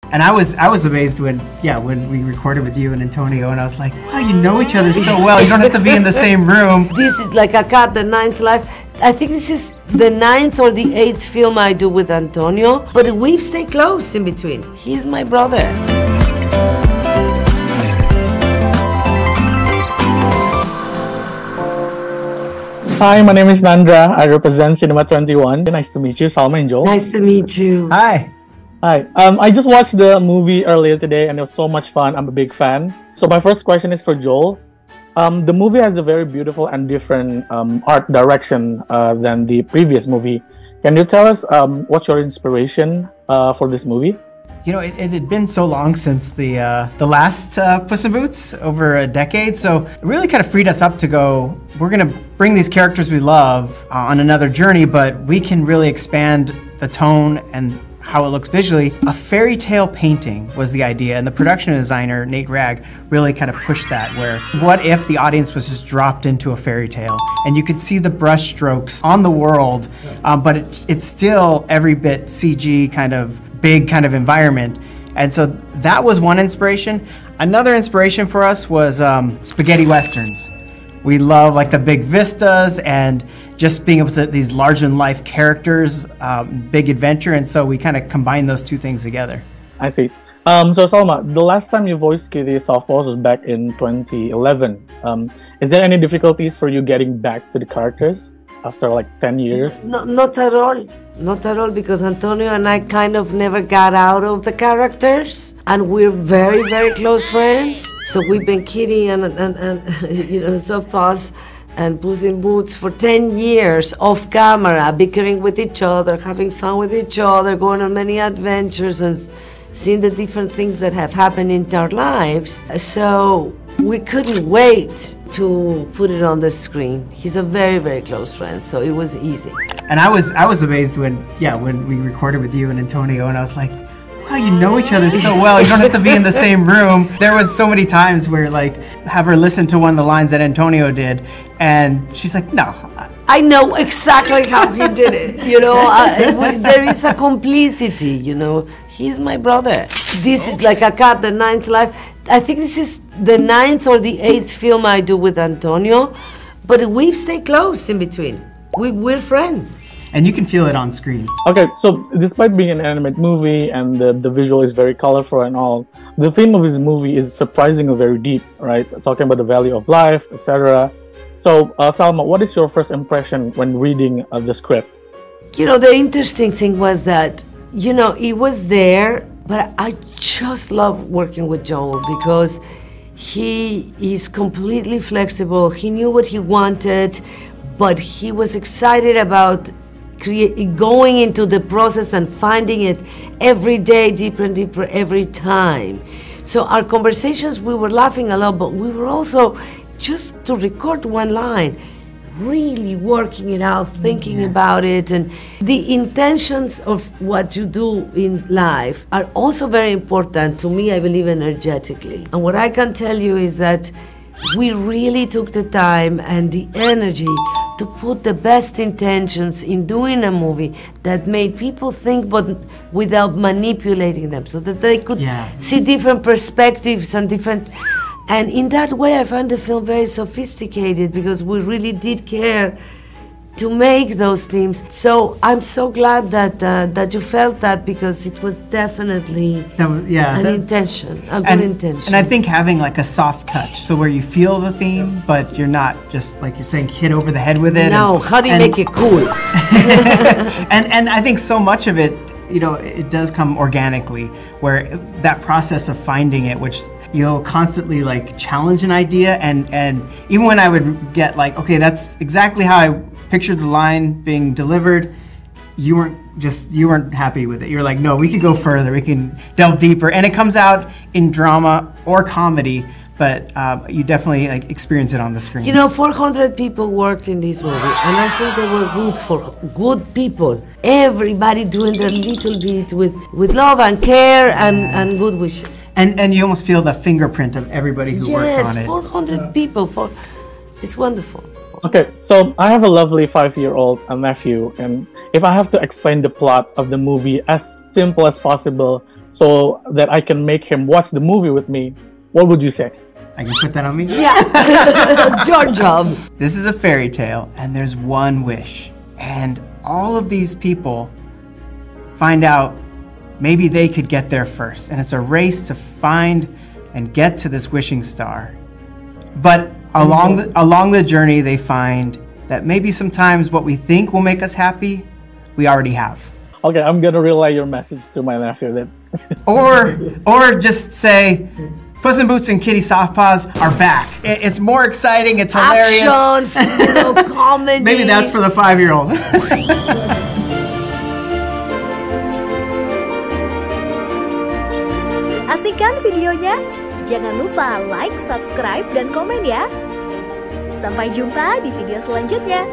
And I was amazed when we recorded with you and Antonio, and I was like, wow, you know each other so well. You don't have to be in the same room. This is like a cat, the ninth life. I think this is the ninth or the eighth film I do with Antonio, but we've stayed close in between. He's my brother. Hi, my name is Nandra. I represent Cinema 21. Nice to meet you, Salma and Joel. Nice to meet you. Hi. Hi. I just watched the movie earlier today and it was so much fun. I'm a big fan. So my first question is for Joel. The movie has a very beautiful and different art direction than the previous movie. Can you tell us what's your inspiration for this movie? You know, it had been so long since the last Puss in Boots, over a decade, so it really kind of freed us up to go, we're going to bring these characters we love on another journey, but we can really expand the tone and how it looks visually. A fairy tale painting was the idea, and the production designer, Nate Ragg, really kind of pushed that, where what if the audience was just dropped into a fairy tale, and you could see the brush strokes on the world, but it's still every bit CG kind of big kind of environment. And so that was one inspiration. Another inspiration for us was spaghetti westerns. We love like the big vistas and just being able to, these larger-than-life characters, big adventure, and so we kind of combine those two things together. I see. So Salma, the last time you voiced Kitty Softballs was back in 2011. Is there any difficulties for you getting back to the characters after like 10 years? No, not at all. Not at all, because Antonio and I kind of never got out of the characters, and we're very, very close friends. So we've been Kitty and you know, Softballs and Puss in Boots for 10 years off camera, bickering with each other, having fun with each other, going on many adventures and seeing the different things that have happened in our lives. So we couldn't wait to put it on the screen. He's a very, very close friend, so it was easy. And I was amazed when we recorded with you and Antonio, and I was like, wow, you know each other so well. You don't have to be in the same room. There was so many times where like, have her listen to one of the lines that Antonio did, and she's like, no. I know exactly how he did it, you know, there is a complicity, you know. He's my brother. This is like a cat, the ninth life. I think this is the ninth or the eighth film I do with Antonio, but we've stayed close in between. We're friends. And you can feel it on screen. Okay, so despite being an animated movie and the visual is very colorful and all, the theme of his movie is surprisingly very deep, right? Talking about the value of life, etc. So, Salma, what is your first impression when reading the script? You know, the interesting thing was that, you know, it was there, but I just love working with Joel because he is completely flexible. He knew what he wanted, but he was excited about going into the process and finding it every day deeper and deeper every time. So our conversations, we were laughing a lot, but we were also just to record one line, really working it out, thinking about it, and the intentions of what you do in life are also very important to me, I believe, energetically. And what I can tell you is that we really took the time and the energy to put the best intentions in doing a movie that made people think, but without manipulating them, so that they could see different perspectives and different. And in that way, I found the film very sophisticated because we really did care to make those themes. So I'm so glad that you felt that, because it was definitely an intention, a good intention. And I think having like a soft touch, so where you feel the theme, but you're not just, like you're saying, hit over the head with it. No, how do you make it cool? and I think so much of it, you know, it does come organically, where that process of finding it, which you'll constantly like challenge an idea, and even when I would get like, okay, that's exactly how I pictured the line being delivered, you weren't happy with it. You're like, no, we could go further, we can delve deeper, and it comes out in drama or comedy, but you definitely like experience it on the screen. You know, 400 people worked in this movie, and I think they were good people. Everybody doing their little bit with love and care and good wishes. And you almost feel the fingerprint of everybody who worked on it. Yes, 400 people. It's wonderful. Okay, so I have a lovely 5-year-old nephew, and if I have to explain the plot of the movie as simple as possible so that I can make him watch the movie with me, what would you say? I can put that on me? Yeah, it's your job. This is a fairy tale, and there's one wish. And all of these people find out maybe they could get there first. And it's a race to find and get to this wishing star. But along the journey, they find that maybe sometimes what we think will make us happy, we already have. Okay, I'm gonna relay your message to my nephew then. or just say, Puss in Boots and Kitty Softpaws are back. It's more exciting, it's hilarious. Action, comedy. Maybe that's for the 5-year-old. Asik kan videonya? Jangan lupa like, subscribe, dan komen ya. Sampai jumpa di video selanjutnya.